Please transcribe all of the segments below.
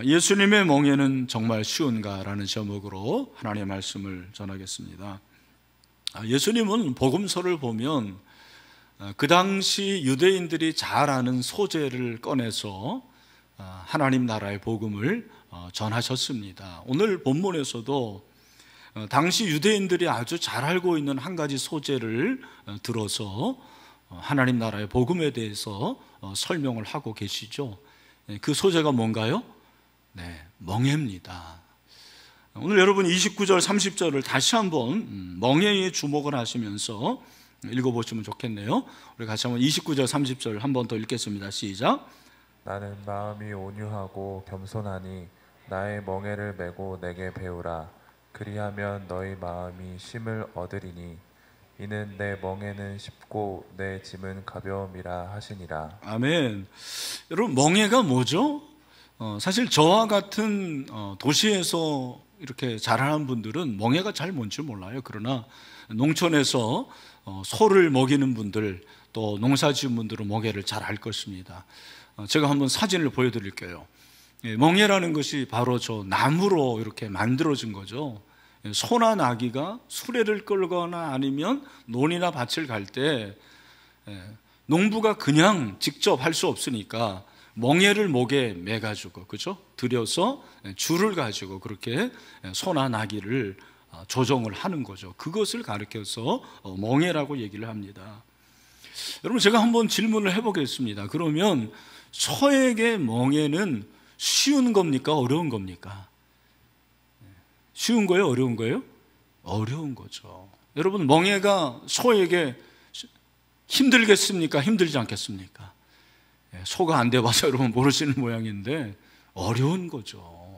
예수님의 멍에는 정말 쉬운가라는 제목으로 하나님의 말씀을 전하겠습니다. 예수님은 복음서를 보면 그 당시 유대인들이 잘 아는 소재를 꺼내서 하나님 나라의 복음을 전하셨습니다. 오늘 본문에서도 당시 유대인들이 아주 잘 알고 있는 한 가지 소재를 들어서 하나님 나라의 복음에 대해서 설명을 하고 계시죠. 그 소재가 뭔가요? 멍에입니다. 오늘 여러분 29절 30절을 다시 한번 멍에에 주목을 하시면서 읽어보시면 좋겠네요. 우리 같이 한번 29절 30절 한 번 더 읽겠습니다. 시작. 나는 마음이 온유하고 겸손하니 나의 멍에를 메고 내게 배우라. 그리하면 너희 마음이 쉼을 얻으리니 이는 내 멍에는 쉽고 내 짐은 가벼움이라 하시니라. 아멘. 여러분, 멍에가 뭐죠? 사실 저와 같은 도시에서 이렇게 자라는 분들은 멍에가 잘 뭔지 몰라요. 그러나 농촌에서 소를 먹이는 분들, 또 농사 지은 분들은 멍에를 잘 알 것입니다. 제가 한번 사진을 보여드릴게요. 멍에라는 것이 바로 저 나무로 이렇게 만들어진 거죠. 소나 나귀가 수레를 끌거나 아니면 논이나 밭을 갈 때 농부가 그냥 직접 할 수 없으니까 멍에를 목에 매가지고, 그죠? 들여서 줄을 가지고 그렇게 소나 나귀를 조정을 하는 거죠. 그것을 가리켜서 멍에라고 얘기를 합니다. 여러분, 제가 한번 질문을 해보겠습니다. 그러면 소에게 멍에는 쉬운 겁니까? 어려운 겁니까? 쉬운 거예요? 어려운 거예요? 어려운 거죠. 여러분, 멍에가 소에게 힘들겠습니까? 힘들지 않겠습니까? 소가 안 돼봐서 여러분 모르시는 모양인데 어려운 거죠.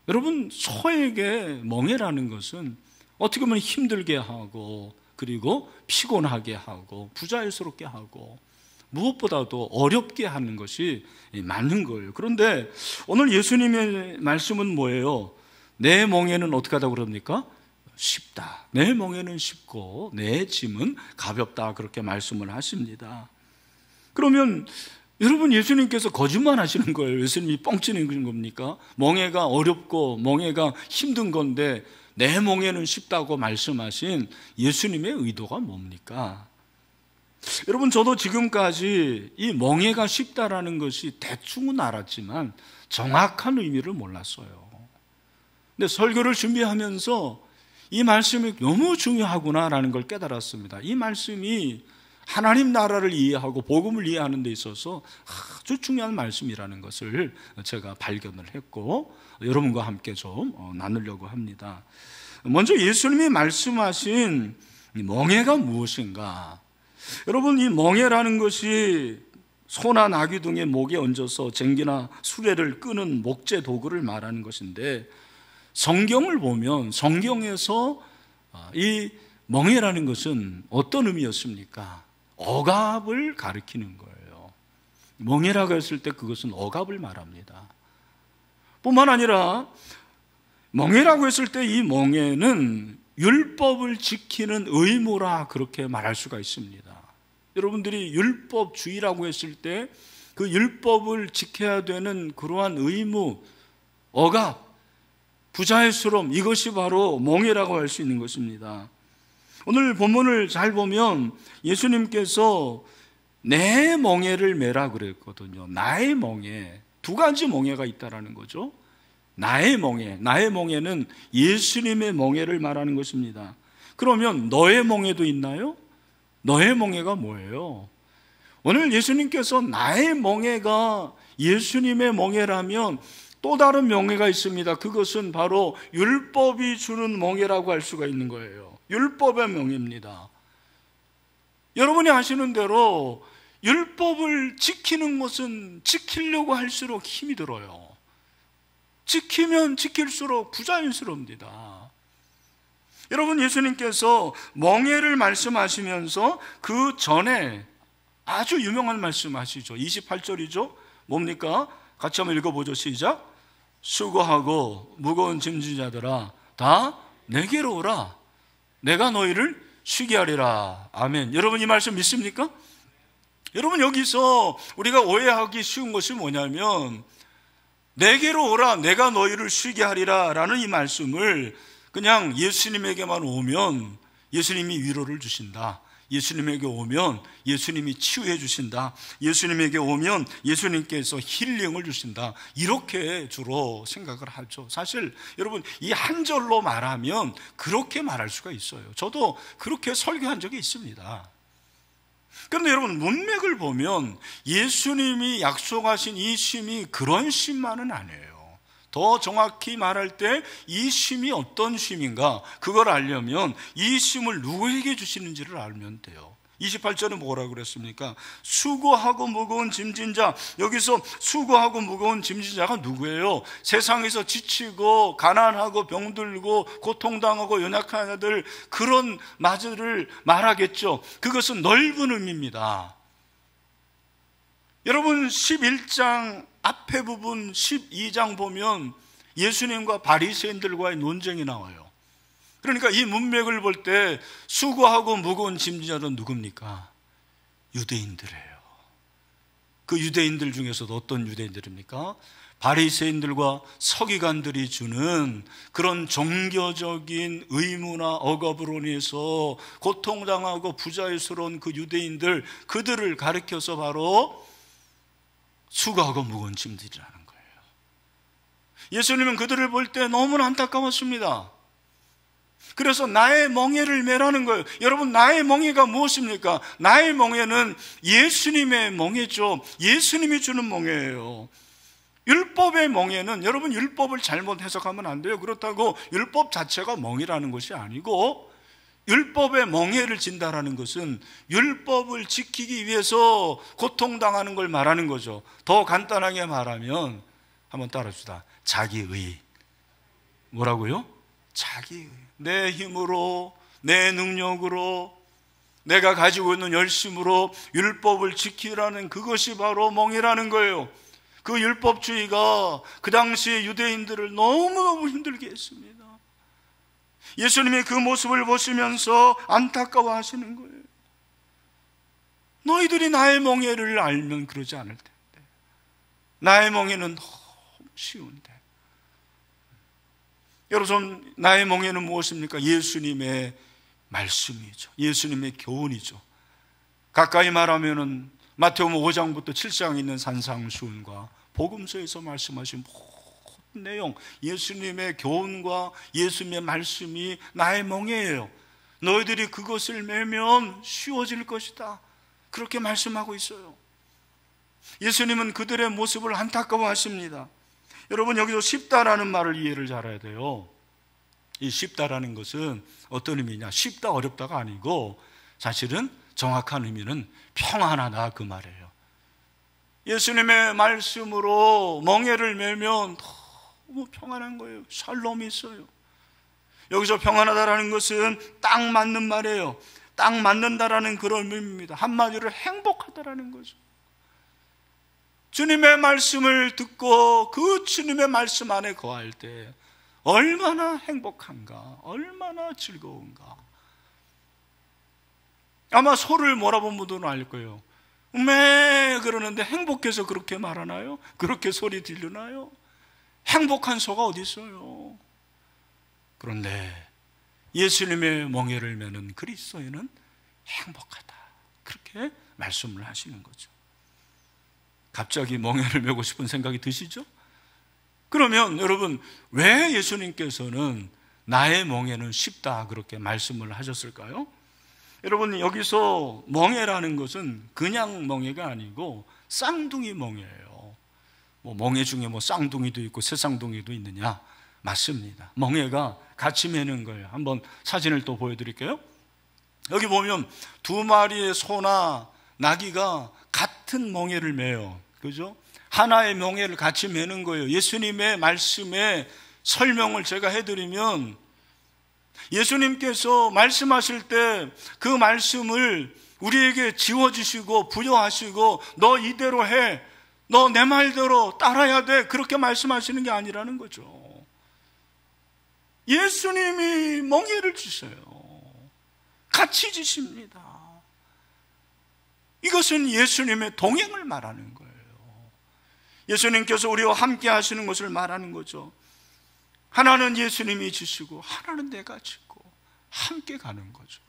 여러분, 소에게 멍에라는 것은 어떻게 보면 힘들게 하고, 그리고 피곤하게 하고, 부자연스럽게 하고, 무엇보다도 어렵게 하는 것이 맞는 거예요. 그런데 오늘 예수님의 말씀은 뭐예요? 내 멍에는 어떻게 하다고 그럽니까? 쉽다. 내 멍에는 쉽고 내 짐은 가볍다. 그렇게 말씀을 하십니다. 그러면 여러분, 예수님께서 거짓말 하시는 거예요? 예수님이 뻥치는 겁니까? 멍에가 어렵고 멍에가 힘든 건데 내 멍에는 쉽다고 말씀하신 예수님의 의도가 뭡니까? 여러분, 저도 지금까지 이 멍에가 쉽다라는 것이 대충은 알았지만 정확한 의미를 몰랐어요. 근데 설교를 준비하면서 이 말씀이 너무 중요하구나라는 걸 깨달았습니다. 이 말씀이 하나님 나라를 이해하고 복음을 이해하는 데 있어서 아주 중요한 말씀이라는 것을 제가 발견을 했고, 여러분과 함께 좀 나누려고 합니다. 먼저 예수님이 말씀하신 멍에가 무엇인가? 여러분, 이 멍에라는 것이 소나 나귀 등의 목에 얹어서 쟁기나 수레를 끄는 목재 도구를 말하는 것인데, 성경을 보면 성경에서 이 멍에라는 것은 어떤 의미였습니까? 억압을 가리키는 거예요. 멍에라고 했을 때 그것은 억압을 말합니다. 뿐만 아니라 멍에라고 했을 때 이 멍에는 율법을 지키는 의무라 그렇게 말할 수가 있습니다. 여러분들이 율법주의라고 했을 때 그 율법을 지켜야 되는 그러한 의무, 억압, 부자연스러움, 이것이 바로 멍에라고 할 수 있는 것입니다. 오늘 본문을 잘 보면 예수님께서 내 멍에를 메라 그랬거든요. 나의 멍에, 두 가지 멍에가 있다라는 거죠. 나의 멍에는 예수님의 멍에를 말하는 것입니다. 그러면 너의 멍에도 있나요? 너의 멍에가 뭐예요? 오늘 예수님께서 나의 멍에가 예수님의 멍에라면 또 다른 멍에가 있습니다. 그것은 바로 율법이 주는 멍에라고 할 수가 있는 거예요. 율법의 멍에입니다. 여러분이 아시는 대로 율법을 지키는 것은 지키려고 할수록 힘이 들어요. 지키면 지킬수록 부자연스럽니다. 여러분, 예수님께서 멍에를 말씀하시면서 그 전에 아주 유명한 말씀하시죠. 28절이죠. 뭡니까? 같이 한번 읽어보죠. 시작. 수고하고 무거운 짐진 자들아 다 내게로 오라. 내가 너희를 쉬게 하리라. 아멘. 여러분, 이 말씀 믿습니까? 여러분, 여기서 우리가 오해하기 쉬운 것이 뭐냐면 내게로 오라 내가 너희를 쉬게 하리라 라는 이 말씀을 그냥 예수님에게만 오면 예수님이 위로를 주신다, 예수님에게 오면 예수님이 치유해 주신다, 예수님에게 오면 예수님께서 힐링을 주신다, 이렇게 주로 생각을 하죠. 사실 여러분 이 한 절로 말하면 그렇게 말할 수가 있어요. 저도 그렇게 설교한 적이 있습니다. 그런데 여러분 문맥을 보면 예수님이 약속하신 이 쉼이 그런 쉼만은 아니에요. 더 정확히 말할 때 이 쉼이 어떤 쉼인가, 그걸 알려면 이 쉼을 누구에게 주시는지를 알면 돼요. 28절에 뭐라고 그랬습니까? 수고하고 무거운 짐진 자. 여기서 수고하고 무거운 짐진 자가 누구예요? 세상에서 지치고 가난하고 병들고 고통당하고 연약한 아들, 그런 마저를 말하겠죠. 그것은 넓은 의미입니다. 여러분 11장 앞에 부분 12장 보면 예수님과 바리새인들과의 논쟁이 나와요. 그러니까 이 문맥을 볼 때 수고하고 무거운 짐진 자는 누굽니까? 유대인들이에요. 그 유대인들 중에서도 어떤 유대인들입니까? 바리새인들과 서기관들이 주는 그런 종교적인 의무나 억압으로 인해서 고통당하고 부자유스러운 그 유대인들, 그들을 가리켜서 바로 수고하고 무거운 짐들이라는 거예요. 예수님은 그들을 볼 때 너무나 안타까웠습니다. 그래서 나의 멍에를 메라는 거예요. 여러분 나의 멍에가 무엇입니까? 나의 멍에는 예수님의 멍에죠. 예수님이 주는 멍에예요. 율법의 멍에는, 여러분 율법을 잘못 해석하면 안 돼요. 그렇다고 율법 자체가 멍이라는 것이 아니고, 율법의 멍에를 진다라는 것은 율법을 지키기 위해서 고통당하는 걸 말하는 거죠. 더 간단하게 말하면 한번 따라합시다. 자기의. 뭐라고요? 자기의. 내 힘으로, 내 능력으로, 내가 가지고 있는 열심으로 율법을 지키라는 그것이 바로 멍이라는 거예요. 그 율법주의가 그 당시에 유대인들을 너무너무 힘들게 했습니다. 예수님이 그 모습을 보시면서 안타까워 하시는 거예요. 너희들이 나의 멍에를 알면 그러지 않을 텐데. 나의 멍에는 너무 쉬운데. 여러분 나의 멍에는 무엇입니까? 예수님의 말씀이죠. 예수님의 교훈이죠. 가까이 말하면은 마태복음 5장부터 7장에 있는 산상수훈과 복음서에서 말씀하신 모든 내용, 예수님의 교훈과 예수님의 말씀이 나의 멍에예요. 너희들이 그것을 메면 쉬워질 것이다, 그렇게 말씀하고 있어요. 예수님은 그들의 모습을 안타까워하십니다. 여러분 여기서 쉽다라는 말을 이해를 잘해야 돼요. 이 쉽다라는 것은 어떤 의미냐, 쉽다 어렵다가 아니고 사실은 정확한 의미는 평안하다 그 말이에요. 예수님의 말씀으로 멍에를 메면 너무 평안한 거예요. 샬롬이 있어요. 여기서 평안하다라는 것은 딱 맞는 말이에요. 딱 맞는다라는 그런 의미입니다. 한마디로 행복하다라는 거죠. 주님의 말씀을 듣고 그 주님의 말씀 안에 거할 때 얼마나 행복한가, 얼마나 즐거운가. 아마 소를 몰아본 분들은 알 거예요. 매 그러는데 행복해서 그렇게 말하나요? 그렇게 소리 들리나요? 행복한 소가 어디 있어요? 그런데 예수님의 멍에를 메는 그리스도인은 행복하다, 그렇게 말씀을 하시는 거죠. 갑자기 멍에를 메고 싶은 생각이 드시죠? 그러면 여러분 왜 예수님께서는 나의 멍에는 쉽다 그렇게 말씀을 하셨을까요? 여러분 여기서 멍에라는 것은 그냥 멍에가 아니고 쌍둥이 멍에예요. 멍에 중에 쌍둥이도 있고 새쌍둥이도 있느냐? 맞습니다. 멍에가 같이 매는 거예요. 한번 사진을 또 보여드릴게요. 여기 보면 두 마리의 소나 나귀가 같은 멍에를 매요. 그죠? 하나의 멍에를 같이 매는 거예요. 예수님의 말씀에 설명을 제가 해드리면, 예수님께서 말씀하실 때 그 말씀을 우리에게 지워주시고 부여하시고 너 이대로 해, 너 내 말대로 따라야 돼, 그렇게 말씀하시는 게 아니라는 거죠. 예수님이 멍에를 주셔요. 같이 주십니다. 이것은 예수님의 동행을 말하는 거예요. 예수님께서 우리와 함께 하시는 것을 말하는 거죠. 하나는 예수님이 지시고 하나는 내가 짓고 함께 가는 거죠.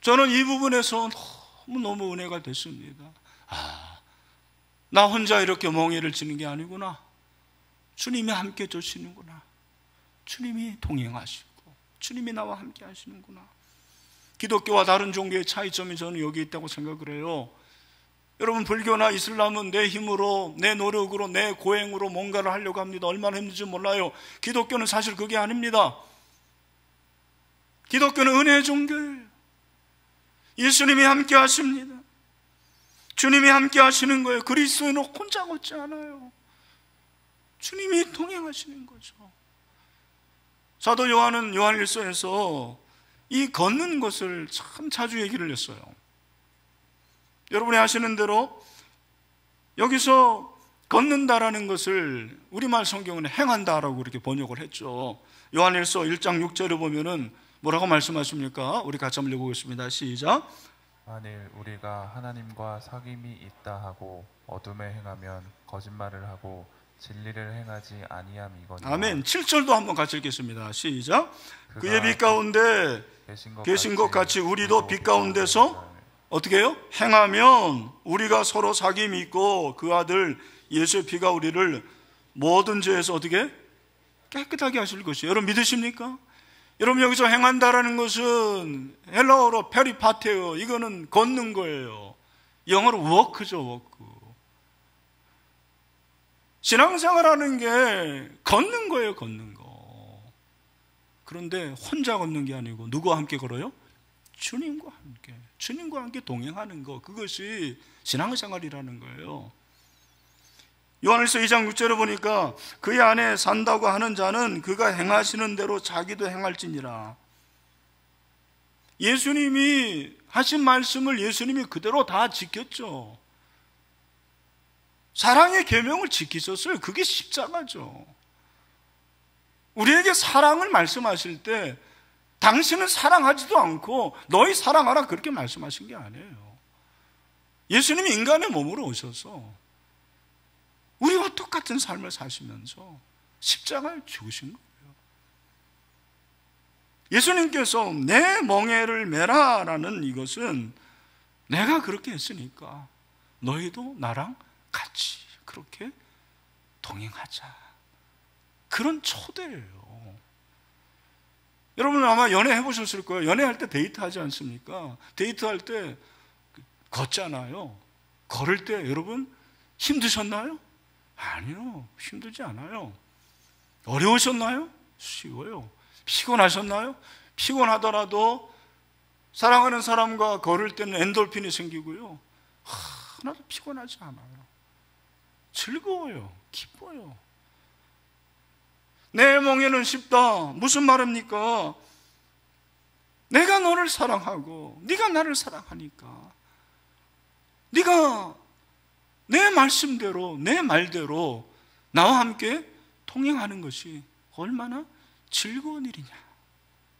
저는 이 부분에서 너무 은혜가 됐습니다. 나 혼자 이렇게 멍에를 지는 게 아니구나. 주님이 함께 주시는구나. 주님이 동행하시고 주님이 나와 함께 하시는구나. 기독교와 다른 종교의 차이점이 저는 여기 있다고 생각을 해요. 여러분, 불교나 이슬람은 내 힘으로, 내 노력으로, 내 고행으로 뭔가를 하려고 합니다. 얼마나 힘든지 몰라요. 기독교는 사실 그게 아닙니다. 기독교는 은혜의 종교예요. 예수님이 함께 하십니다. 주님이 함께 하시는 거예요. 그리스도인은 혼자 걷지 않아요. 주님이 동행하시는 거죠. 사도 요한은 요한일서에서 이 걷는 것을 참 자주 얘기를 했어요. 여러분이 아시는 대로 여기서 걷는다라는 것을 우리말 성경은 행한다라고 이렇게 번역을 했죠. 요한일서 1장 6절에 보면은 뭐라고 말씀하십니까? 우리 같이 한번 읽어보겠습니다. 시작. 만일 우리가 하나님과 사귐이 있다 하고 어둠에 행하면 거짓말을 하고 진리를 행하지 아니함이거니와. 아멘. 7절도 한번 같이 읽겠습니다. 시작. 그의 빛 가운데 계신 것 같이 우리도 빛 가운데서 어떻게 해요? 행하면 우리가 서로 사귐이 있고 그 아들 예수의 피가 우리를 모든 죄에서 어떻게 깨끗하게 하실 것이에요. 여러분 믿으십니까? 여러분, 여기서 행한다라는 것은 헬라어로 페리파테어, 이거는 걷는 거예요. 영어로 워크죠, 워크. 신앙생활하는 게 걷는 거예요, 걷는 거. 그런데 혼자 걷는 게 아니고 누구와 함께 걸어요? 주님과 함께. 주님과 함께 동행하는 거, 그것이 신앙생활이라는 거예요. 요한일서 2장 6절에 보니까 그의 안에 산다고 하는 자는 그가 행하시는 대로 자기도 행할지니라. 예수님이 하신 말씀을 예수님이 그대로 다 지켰죠. 사랑의 계명을 지키셨어요. 그게 십자가죠. 우리에게 사랑을 말씀하실 때 당신은 사랑하지도 않고 너희 사랑하라 그렇게 말씀하신 게 아니에요. 예수님이 인간의 몸으로 오셔서 우리와 똑같은 삶을 사시면서 십자가를 죽으신 거예요. 예수님께서 내 멍에를 메라라는 이것은 내가 그렇게 했으니까 너희도 나랑 같이 그렇게 동행하자, 그런 초대예요. 여러분 아마 연애 해보셨을 거예요. 연애할 때 데이트하지 않습니까? 데이트할 때 걷잖아요. 걸을 때 여러분 힘드셨나요? 아니요, 힘들지 않아요. 어려우셨나요? 쉬워요. 피곤하셨나요? 피곤하더라도 사랑하는 사람과 걸을 때는 엔돌핀이 생기고요, 하나도 피곤하지 않아요. 즐거워요. 기뻐요. 내 멍에는 쉽다. 무슨 말입니까? 내가 너를 사랑하고 네가 나를 사랑하니까 네가 내 말씀대로, 내 말대로 나와 함께 동행하는 것이 얼마나 즐거운 일이냐,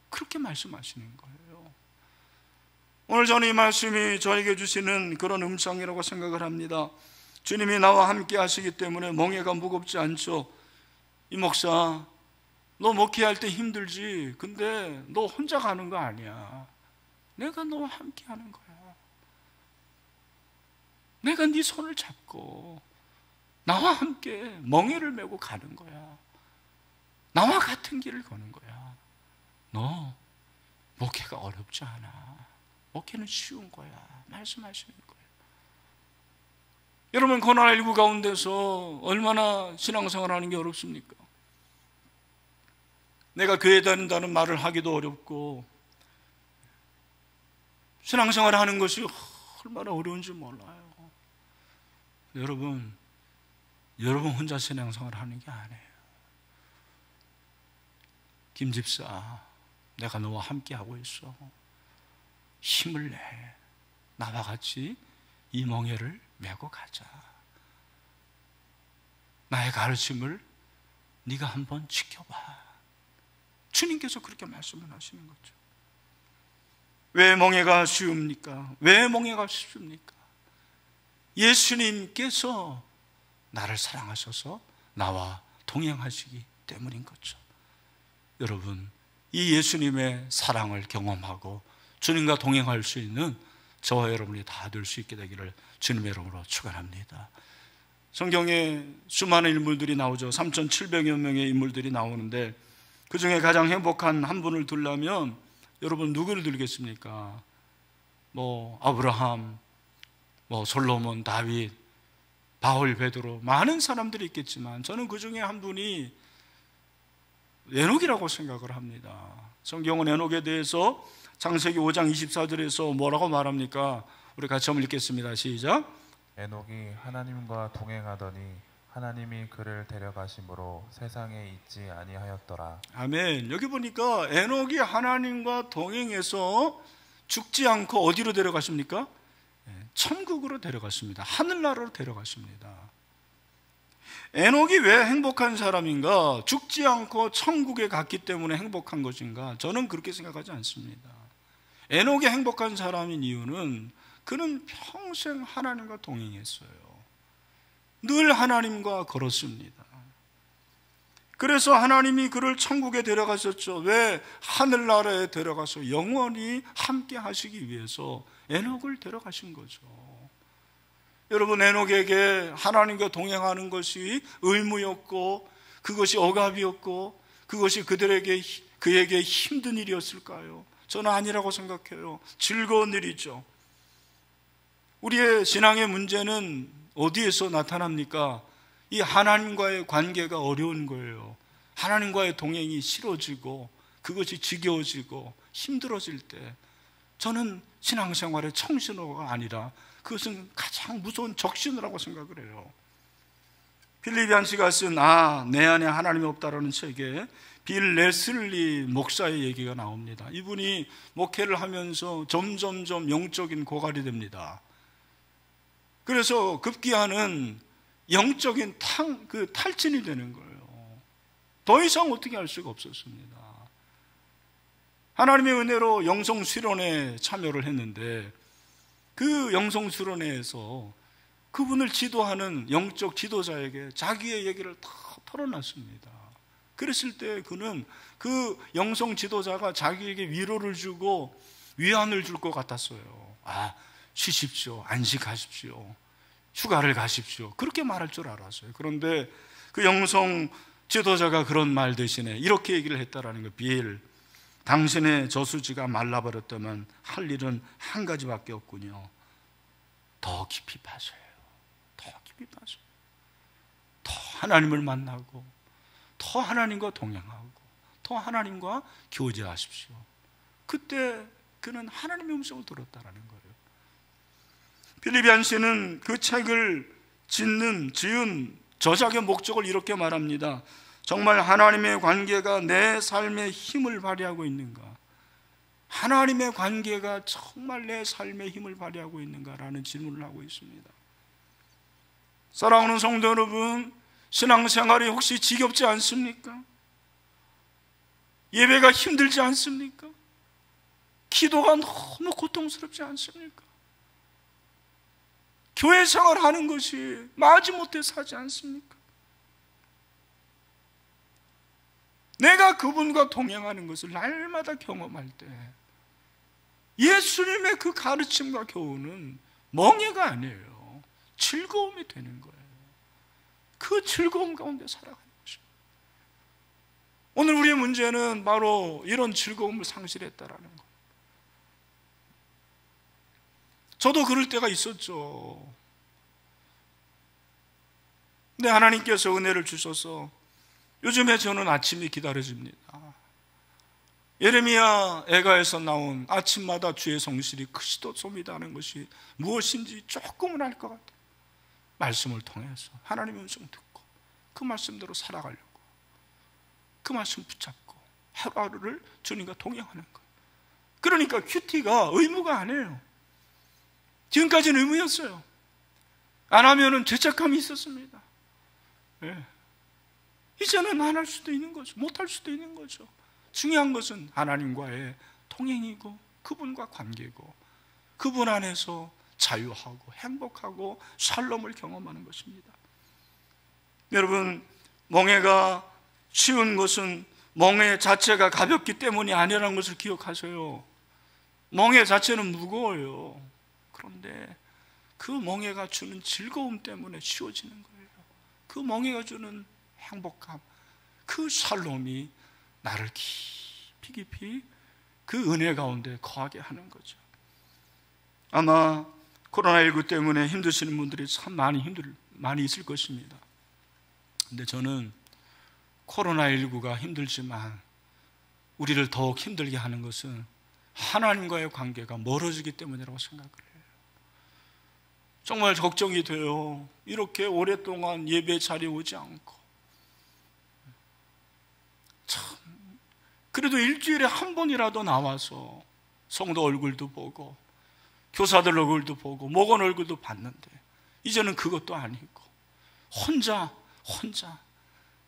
그렇게 말씀하시는 거예요. 오늘 저는 이 말씀이 저에게 주시는 그런 음성이라고 생각을 합니다. 주님이 나와 함께 하시기 때문에 멍에가 무겁지 않죠. 이 목사, 너 목회할 때 힘들지? 근데 너 혼자 가는 거 아니야. 내가 너와 함께 하는 거야. 내가 네 손을 잡고 나와 함께 멍에를 메고 가는 거야. 나와 같은 길을 거는 거야. 너 목회가 어렵지 않아. 목회는 쉬운 거야. 말씀하시는 거예요. 여러분, 코로나19 가운데서 얼마나 신앙생활하는 게 어렵습니까? 내가 교회 다닌다는 말을 하기도 어렵고 신앙생활 하는 것이 얼마나 어려운지 몰라요. 여러분 혼자 신앙생활 하는 게 아니에요. 김 집사, 내가 너와 함께 하고 있어. 힘을 내. 나와 같이 이 멍에를 메고 가자. 나의 가르침을 네가 한번 지켜봐. 주님께서 그렇게 말씀을 하시는 거죠. 왜 멍에가 쉬웁니까? 왜 멍에가 쉽습니까? 예수님께서 나를 사랑하셔서 나와 동행하시기 때문인 거죠. 여러분, 이 예수님의 사랑을 경험하고 주님과 동행할 수 있는 저와 여러분이 다 될 수 있게 되기를 주님의 이름으로 축원합니다. 성경에 수많은 인물들이 나오죠. 3,700여 명의 인물들이 나오는데 그 중에 가장 행복한 한 분을 들려면 여러분 누구를 들겠습니까? 아브라함, 솔로몬, 다윗, 바울, 베드로, 많은 사람들이 있겠지만 저는 그 중에 한 분이 에녹이라고 생각을 합니다. 성경은 에녹에 대해서 창세기 5장 24절에서 뭐라고 말합니까? 우리 같이 한번 읽겠습니다. 시작. 에녹이 하나님과 동행하더니 하나님이 그를 데려가심으로 세상에 있지 아니하였더라. 아멘. 여기 보니까 에녹이 하나님과 동행해서 죽지 않고 어디로 데려가십니까? 천국으로 데려갔습니다. 하늘나라로 데려갔습니다. 에녹이 왜 행복한 사람인가? 죽지 않고 천국에 갔기 때문에 행복한 것인가? 저는 그렇게 생각하지 않습니다. 에녹이 행복한 사람인 이유는 그는 평생 하나님과 동행했어요. 늘 하나님과 걸었습니다. 그래서 하나님이 그를 천국에 데려가셨죠. 왜? 하늘나라에 데려가서 영원히 함께 하시기 위해서 에녹을 데려가신 거죠. 여러분, 에녹에게 하나님과 동행하는 것이 의무였고 그것이 억압이었고 그것이 그에게 힘든 일이었을까요? 저는 아니라고 생각해요. 즐거운 일이죠. 우리의 신앙의 문제는 어디에서 나타납니까? 이 하나님과의 관계가 어려운 거예요. 하나님과의 동행이 싫어지고 그것이 지겨워지고 힘들어질 때 저는 신앙생활의 청신호가 아니라 그것은 가장 무서운 적신호라고 생각을 해요. 필리비안 씨가 쓴 내 안에 하나님이 없다라는 책에 빌 레슬리 목사의 얘기가 나옵니다. 이분이 목회를 하면서 점점점 영적인 고갈이 됩니다. 그래서 급기야는 영적인 탈진이 되는 거예요. 더 이상 어떻게 할 수가 없었습니다. 하나님의 은혜로 영성수련회에 참여를 했는데 그 영성수련회에서 그분을 지도하는 영적 지도자에게 자기의 얘기를 다 털어놨습니다. 그랬을 때 그는 그 영성 지도자가 자기에게 위로를 주고 위안을 줄 것 같았어요. 쉬십시오. 안식하십시오. 휴가를 가십시오. 그렇게 말할 줄 알았어요. 그런데 그 영성 지도자가 그런 말 대신에 이렇게 얘기를 했다라는 거예요. 빌, 당신의 저수지가 말라버렸다면 할 일은 한 가지밖에 없군요. 더 깊이 파셔요. 더 깊이 파셔요. 더 하나님을 만나고 더 하나님과 동행하고 더 하나님과 교제하십시오. 그때 그는 하나님의 음성을 들었다라는 거예요. 필리비안 씨는 그 책을 지은 저작의 목적을 이렇게 말합니다. 정말 하나님의 관계가 내 삶에 힘을 발휘하고 있는가? 하나님의 관계가 정말 내 삶에 힘을 발휘하고 있는가라는 질문을 하고 있습니다. 사랑하는 성도 여러분, 신앙생활이 혹시 지겹지 않습니까? 예배가 힘들지 않습니까? 기도가 너무 고통스럽지 않습니까? 교회 생활하는 것이 마지못해 사지 않습니까? 내가 그분과 동행하는 것을 날마다 경험할 때 예수님의 그 가르침과 교훈은 멍해가 아니에요. 즐거움이 되는 거예요. 그 즐거움 가운데 살아가는 것입니다. 오늘 우리의 문제는 바로 이런 즐거움을 상실했다라는 거예요. 저도 그럴 때가 있었죠. 근데 하나님께서 은혜를 주셔서 요즘에 저는 아침이 기다려집니다. 예레미야 애가에서 나온 아침마다 주의 성실이 크시도소이다 하는 것이 무엇인지 조금은 알 것 같아요. 말씀을 통해서 하나님의 음성 듣고 그 말씀대로 살아가려고 그 말씀 붙잡고 하루하루를 주님과 동행하는 거예요. 그러니까 큐티가 의무가 아니에요. 지금까지는 의무였어요. 안 하면은 죄책감이 있었습니다. 네. 이제는 안 할 수도 있는 거죠. 못 할 수도 있는 거죠. 중요한 것은 하나님과의 동행이고 그분과 관계고 그분 안에서 자유하고 행복하고 샬롬을 경험하는 것입니다. 여러분, 멍에가 쉬운 것은 멍에 자체가 가볍기 때문이 아니라는 것을 기억하세요. 멍에 자체는 무거워요. 그런데 그 멍에가 주는 즐거움 때문에 쉬워지는 거예요. 그 멍에가 주는 행복감, 그 샬롬이 나를 깊이 깊이 그 은혜 가운데 거하게 하는 거죠. 아마 코로나19 때문에 힘드시는 분들이 참 많이 있을 것입니다. 근데 저는 코로나19가 힘들지만 우리를 더욱 힘들게 하는 것은 하나님과의 관계가 멀어지기 때문이라고 생각을 해요. 정말 걱정이 돼요. 이렇게 오랫동안 예배 자리에 오지 않고, 참 그래도 일주일에 한 번이라도 나와서 성도 얼굴도 보고 교사들 얼굴도 보고 목원 얼굴도 봤는데 이제는 그것도 아니고 혼자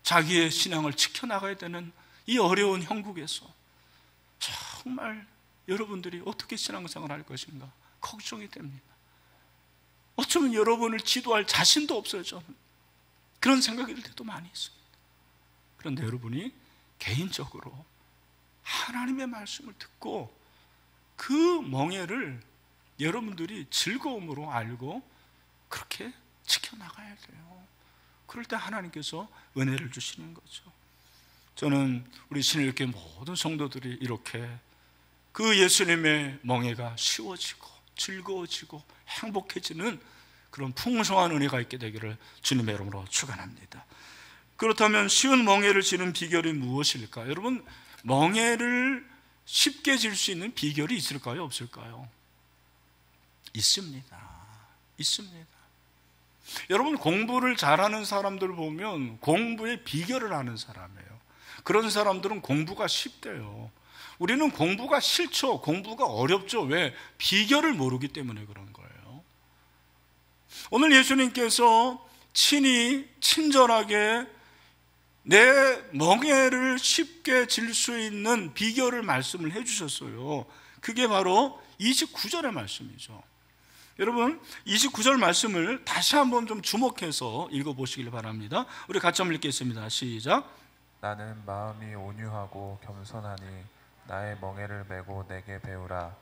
자기의 신앙을 지켜나가야 되는 이 어려운 형국에서 정말 여러분들이 어떻게 신앙생활을 할 것인가 걱정이 됩니다. 어쩌면 여러분을 지도할 자신도 없어요. 저는 그런 생각이 들 때도 많이 있습니다. 그런데 여러분이 개인적으로 하나님의 말씀을 듣고 그 멍에를 여러분들이 즐거움으로 알고 그렇게 지켜나가야 돼요. 그럴 때 하나님께서 은혜를 주시는 거죠. 저는 우리 신일교회 모든 성도들이 이렇게 그 예수님의 멍에가 쉬워지고 즐거워지고 행복해지는 그런 풍성한 은혜가 있게 되기를 주님의 이름으로 축원합니다. 그렇다면 쉬운 멍에를 지는 비결이 무엇일까요? 여러분, 멍에를 쉽게 질 수 있는 비결이 있을까요? 없을까요? 있습니다. 여러분, 공부를 잘하는 사람들 보면 공부의 비결을 아는 사람이에요. 그런 사람들은 공부가 쉽대요. 우리는 공부가 싫죠. 공부가 어렵죠. 왜? 비결을 모르기 때문에 그런 거예요. 오늘 예수님께서 친절하게 내 멍에를 쉽게 질 수 있는 비결을 말씀을 해주셨어요. 그게 바로 29절의 말씀이죠. 여러분, 29절 말씀을 다시 한번 좀 주목해서 읽어보시길 바랍니다. 우리 같이 한번 읽겠습니다. 시작. 나는 마음이 온유하고 겸손하니 나의 멍에를 메고 내게 배우라.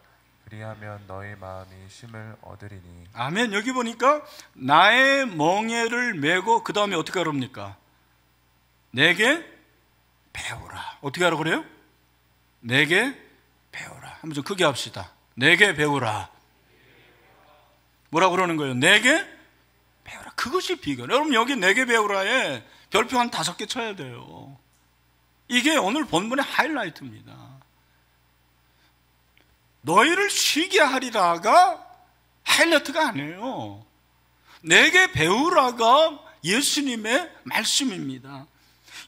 그리하면 너희 마음이 쉼을 얻으리니. 아멘. 여기 보니까 나의 멍에를 메고 그 다음에 어떻게 하랍니까? 내게 배우라. 어떻게 하라고 그래요? 내게 배우라. 한번 좀 크게 합시다. 내게 배우라. 뭐라고 그러는 거예요? 내게 배우라. 그것이 비결. 여러분, 여기 내게 배우라에 별표 한 5개 쳐야 돼요. 이게 오늘 본문의 하이라이트입니다. 너희를 쉬게 하리라가 하이라이트가 아니에요. 내게 배우라가 예수님의 말씀입니다.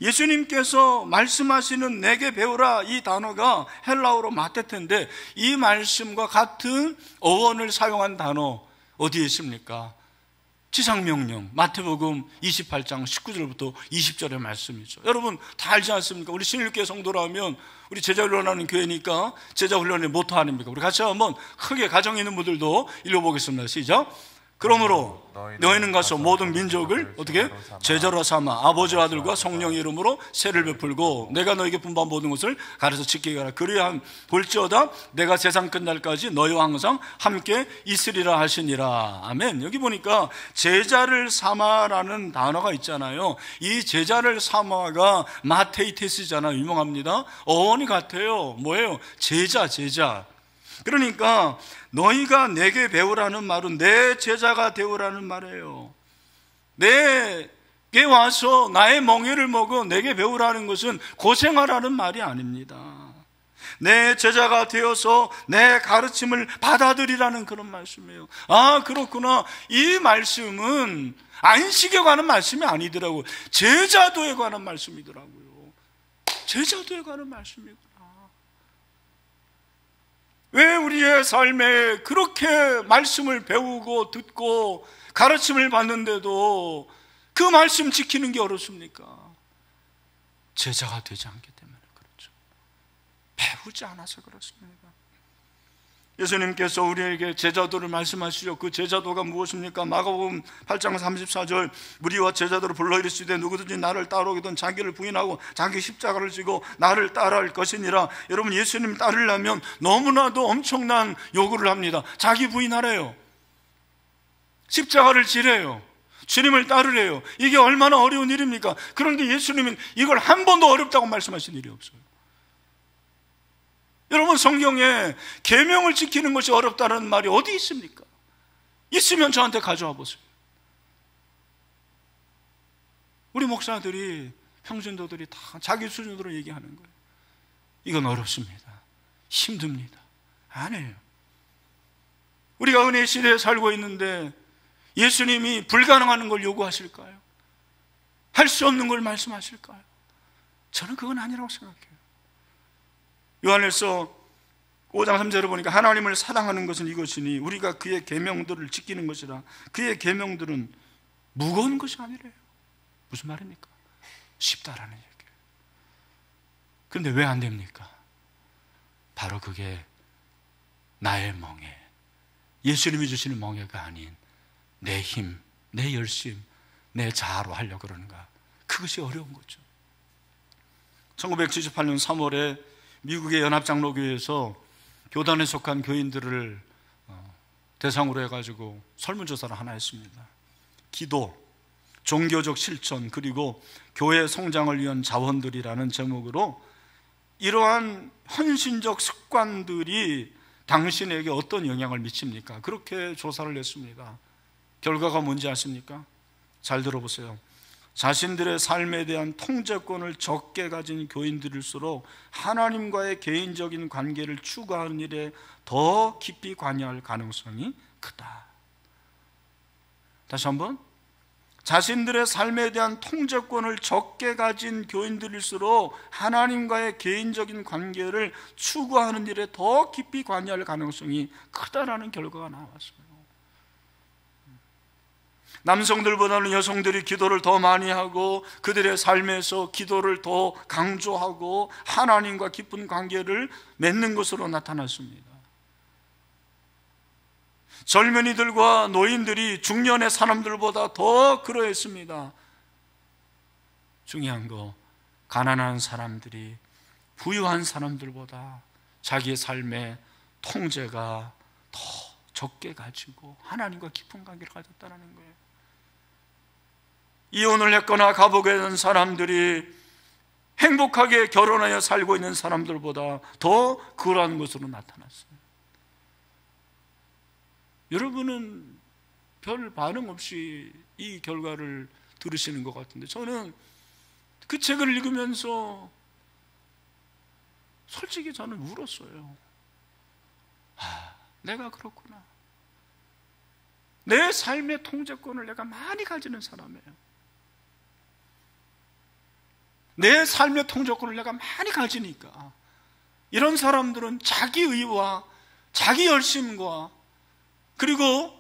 예수님께서 말씀하시는 내게 배우라 이 단어가 헬라어로 마테테인데 이 말씀과 같은 어원을 사용한 단어 어디에 있습니까? 지상명령 마태복음 28장 19절부터 20절의 말씀이죠. 여러분 다 알지 않습니까? 우리 신일교회 성도라면 우리 제자훈련하는 교회니까 제자훈련의 모토 아닙니까? 우리 같이 한번 크게 가정에 있는 분들도 읽어보겠습니다. 시작. 그러므로 너희는 가서 모든 민족을 어떻게 제자로 삼아 아버지 아들과 성령의 이름으로 세를 베풀고 내가 너에게 분부한 모든 것을 가르쳐 지키게 하라. 그리하면 볼지어다 내가 세상 끝날까지 너희와 항상 함께 있으리라 하시니라. 아멘. 여기 보니까 제자를 삼아라는 단어가 있잖아요. 이 제자를 삼아가 마테이테스잖아요. 유명합니다. 어원이 같아요. 뭐예요? 제자. 그러니까 너희가 내게 배우라는 말은 내 제자가 되오라는 말이에요. 내게 와서 나의 멍에를 먹어 내게 배우라는 것은 고생하라는 말이 아닙니다. 내 제자가 되어서 내 가르침을 받아들이라는 그런 말씀이에요. 아, 그렇구나. 이 말씀은 안식에 관한 말씀이 아니더라고요. 제자도에 관한 말씀이더라고요. 제자도에 관한 말씀이구나. 왜 우리의 삶에 그렇게 말씀을 배우고 듣고 가르침을 받는데도 그 말씀 지키는 게 어렵습니까? 제자가 되지 않기 때문에 그렇죠. 배우지 않아서 그렇습니다. 예수님께서 우리에게 제자도를 말씀하시죠. 그 제자도가 무엇입니까? 마가복음 8장 34절, 무리와 제자도를 불러 이르시되 누구든지 나를 따르거든 자기를 부인하고 자기 십자가를 지고 나를 따라할 것이니라. 여러분, 예수님 따르려면 너무나도 엄청난 요구를 합니다. 자기 부인하래요. 십자가를 지래요. 주님을 따르래요. 이게 얼마나 어려운 일입니까? 그런데 예수님은 이걸 한 번도 어렵다고 말씀하신 일이 없어요. 여러분, 성경에 계명을 지키는 것이 어렵다는 말이 어디 있습니까? 있으면 저한테 가져와 보세요. 우리 목사들이, 평신도들이 다 자기 수준으로 얘기하는 거예요. 이건 어렵습니다. 힘듭니다. 아니에요. 우리가 은혜의 시대에 살고 있는데 예수님이 불가능한 걸 요구하실까요? 할 수 없는 걸 말씀하실까요? 저는 그건 아니라고 생각해요. 요한일서 5장 3절을 보니까 하나님을 사랑하는 것은 이것이니 우리가 그의 계명들을 지키는 것이라. 그의 계명들은 무거운 것이 아니래요. 무슨 말입니까? 쉽다라는 얘기예요. 그런데 왜 안 됩니까? 바로 그게 나의 멍에, 예수님이 주시는 멍에가 아닌 내 힘, 내 열심, 내 자아로 하려고 그러는가. 그것이 어려운 거죠. 1978년 3월에 미국의 연합장로교회에서 교단에 속한 교인들을 대상으로 해가지고 설문조사를 하나 했습니다. 기도, 종교적 실천, 그리고 교회 성장을 위한 자원들이라는 제목으로 이러한 헌신적 습관들이 당신에게 어떤 영향을 미칩니까? 그렇게 조사를 했습니다. 결과가 뭔지 아십니까? 잘 들어보세요. 자신들의 삶에 대한 통제권을 적게 가진 교인들일수록 하나님과의 개인적인 관계를 추구하는 일에 더 깊이 관여할 가능성이 크다. 다시 한번, 자신들의 삶에 대한 통제권을 적게 가진 교인들일수록 하나님과의 개인적인 관계를 추구하는 일에 더 깊이 관여할 가능성이 크다라는 결과가 나왔어요. 남성들보다는 여성들이 기도를 더 많이 하고 그들의 삶에서 기도를 더 강조하고 하나님과 깊은 관계를 맺는 것으로 나타났습니다. 젊은이들과 노인들이 중년의 사람들보다 더 그러했습니다. 중요한 거, 가난한 사람들이 부유한 사람들보다 자기의 삶의 통제가 더 적게 가지고 하나님과 깊은 관계를 가졌다는 거예요. 이혼을 했거나 가보게 된 사람들이 행복하게 결혼하여 살고 있는 사람들보다 더 그러한 것으로 나타났어요. 여러분은 별 반응 없이 이 결과를 들으시는 것 같은데, 저는 그 책을 읽으면서 솔직히 저는 울었어요. 내가 그렇구나. 내 삶의 통제권을 내가 많이 가지는 사람이에요. 내 삶의 통제권을 내가 많이 가지니까 이런 사람들은 자기 의와 자기 열심과 그리고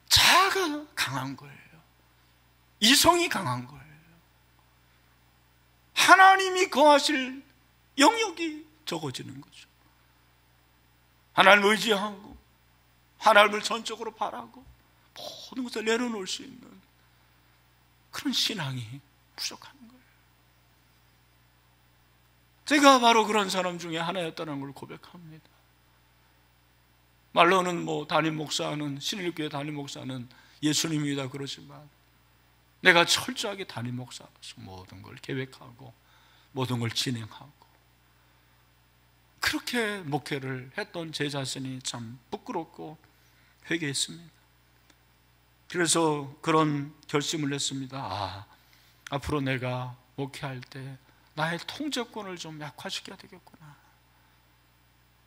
자아가 강한 거예요. 이성이 강한 거예요. 하나님이 거하실 영역이 적어지는 거죠. 하나님을 의지하고 하나님을 전적으로 바라고 모든 것을 내려놓을 수 있는 그런 신앙이 부족한 거예요. 제가 바로 그런 사람 중에 하나였다는 걸 고백합니다. 말로는 담임 목사는, 신일교회 담임 목사는 예수님이다 그러지만 내가 철저하게 담임 목사로서 모든 걸 계획하고 모든 걸 진행하고 그렇게 목회를 했던 제 자신이 참 부끄럽고 회개했습니다. 그래서 그런 결심을 했습니다. 앞으로 내가 목회할 때 나의 통제권을 좀 약화시켜야 되겠구나.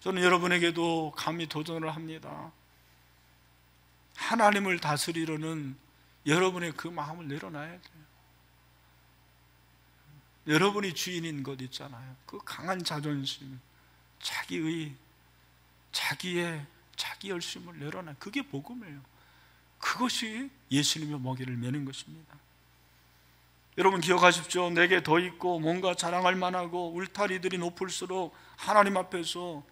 저는 여러분에게도 감히 도전을 합니다. 하나님을 다스리려는 여러분의 그 마음을 내려놔야 돼요. 여러분이 주인인 것 있잖아요. 그 강한 자존심, 자기의, 자기 열심을 내려놔. 그게 복음이에요. 그것이 예수님의 먹이를 메는 것입니다. 여러분 기억하십시오. 내게 더 있고 뭔가 자랑할 만하고 울타리들이 높을수록 하나님 앞에서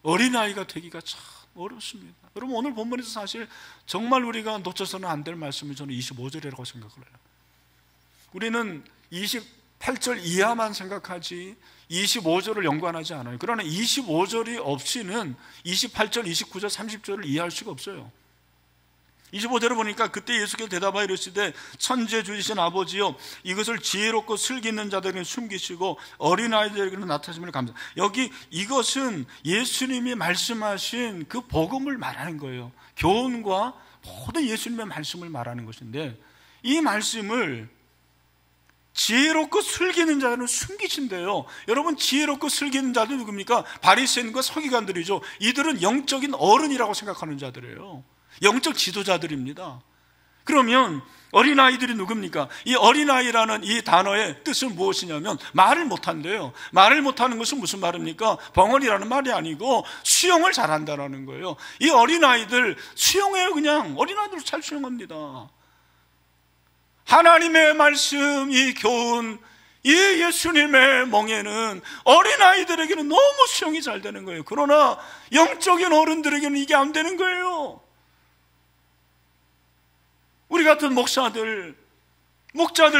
어린아이가 되기가 참 어렵습니다. 여러분, 오늘 본문에서 사실 정말 우리가 놓쳐서는 안 될 말씀이 저는 25절이라고 생각을 해요. 우리는 28절 이하만 생각하지 25절을 연관하지 않아요. 그러나 25절이 없이는 28절, 29절, 30절을 이해할 수가 없어요. 25절을 보니까 그때 예수께서 대답하여 이르시되 천지에 주이신 아버지여, 이것을 지혜롭고 슬기 있는 자들에게 숨기시고 어린아이들에게는 나타나심을 감사. 여기 이것은 예수님이 말씀하신 그 복음을 말하는 거예요. 교훈과 모든 예수님의 말씀을 말하는 것인데, 이 말씀을 지혜롭고 슬기 있는 자들은 숨기신대요. 여러분, 지혜롭고 슬기 있는 자들은 누굽니까? 바리새인과 서기관들이죠. 이들은 영적인 어른이라고 생각하는 자들이에요. 영적 지도자들입니다. 그러면 어린아이들이 누굽니까? 이 어린아이라는 이 단어의 뜻은 무엇이냐면 말을 못한대요. 말을 못하는 것은 무슨 말입니까? 벙어리라는 말이 아니고 수영을 잘한다는 거예요. 이 어린아이들 수영해요. 그냥 어린아이들 잘 수영합니다. 하나님의 말씀, 이 교훈, 이 예수님의 멍에는 어린아이들에게는 너무 수용이 잘 되는 거예요. 그러나 영적인 어른들에게는 이게 안 되는 거예요. 우리 같은 목사들,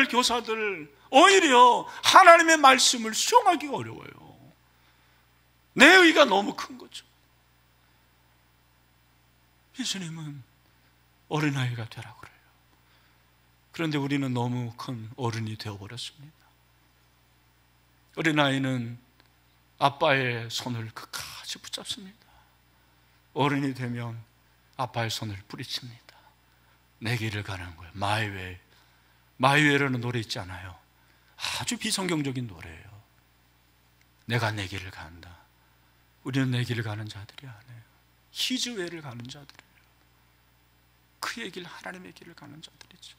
교사들 오히려 하나님의 말씀을 수용하기가 어려워요. 내 의가 너무 큰 거죠. 예수님은 어린아이가 되라고 그래요. 그런데 우리는 너무 큰 어른이 되어버렸습니다. 어린아이는 아빠의 손을 끝까지 붙잡습니다. 어른이 되면 아빠의 손을 뿌리칩니다. 내 길을 가는 거예요. My way. My way라는 노래 있지 않아요? 아주 비성경적인 노래예요. 내가 내 길을 간다. 우리는 내 길을 가는 자들이 아니에요. His way를 가는 자들이에요. 그의 길, 하나님의 길을 가는 자들이죠.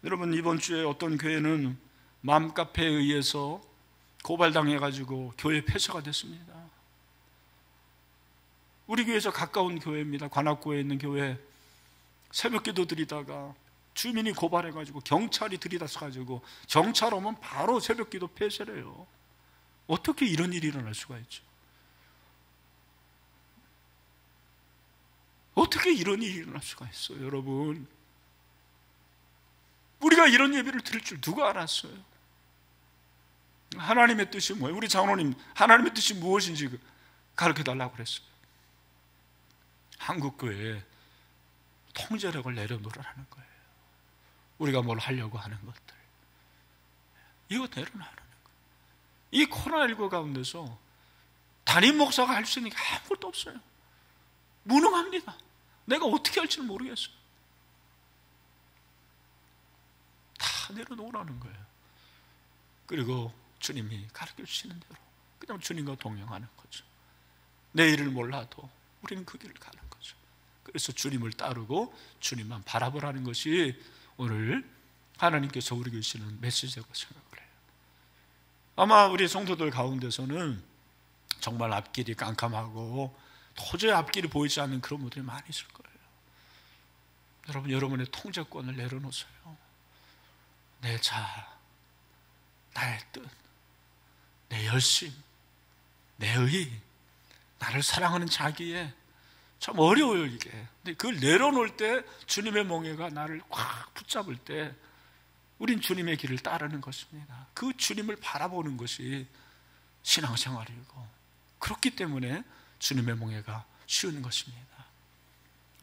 여러분, 이번 주에 어떤 교회는 맘카페에 의해서 고발당해가지고 교회 폐쇄가 됐습니다. 우리 교회에서 가까운 교회입니다. 관악구에 있는 교회. 새벽기도 드리다가 주민이 고발해가지고 경찰이 들이닥쳐가지고 경찰 오면 바로 새벽기도 폐쇄래요. 어떻게 이런 일이 일어날 수가 있죠? 어떻게 이런 일이 일어날 수가 있어요, 여러분? 우리가 이런 예배를 드릴 줄 누가 알았어요? 하나님의 뜻이 뭐예요? 우리 장로님, 하나님의 뜻이 무엇인지 가르쳐달라고 그랬어요. 한국교회에 통제력을 내려놓으라는 거예요. 우리가 뭘 하려고 하는 것들, 이거 내려놔라는 거예요. 이 코로나19 가운데서 담임 목사가 할 수 있는 게 아무것도 없어요. 무능합니다. 내가 어떻게 할지는 모르겠어요. 다 내려놓으라는 거예요. 그리고 주님이 가르쳐 주시는 대로 그냥 주님과 동행하는 거죠. 내일을 몰라도 우리는 그 길을 가는 거죠. 그래서 주님을 따르고 주님만 바라보라는 것이 오늘 하나님께서 우리에게 주시는 메시지라고 생각을 해요. 아마 우리 성도들 가운데서는 정말 앞길이 깜깜하고 도저히 앞길이 보이지 않는 그런 분들이 많이 있을 거예요. 여러분, 여러분의 통제권을 내려놓으세요. 내 자, 나의 뜻, 내 열심, 내 의, 나를 사랑하는 자기에 참 어려워요, 이게. 근데 그걸 내려놓을 때 주님의 멍에가 나를 꽉 붙잡을 때 우린 주님의 길을 따르는 것입니다. 그 주님을 바라보는 것이 신앙생활이고, 그렇기 때문에 주님의 멍에가 쉬운 것입니다.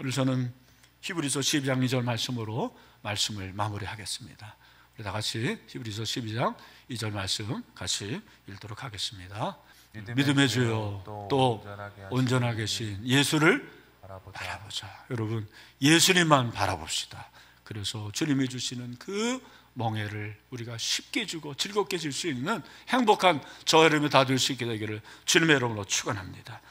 오늘 저는 히브리서 12장 2절 말씀으로 말씀을 마무리하겠습니다. 우리 다 같이 히브리서 12장 2절 말씀 같이 읽도록 하겠습니다. 믿음의 주요 또 온전하게 계신 예수를 바라보자. 여러분, 예수님만 바라봅시다. 그래서 주님이 주시는 그 멍에를 우리가 쉽게 주고 즐겁게 줄 수 있는 행복한 저 여러분이 다 될 수 있게 되기를 주님의 이름으로 축원합니다.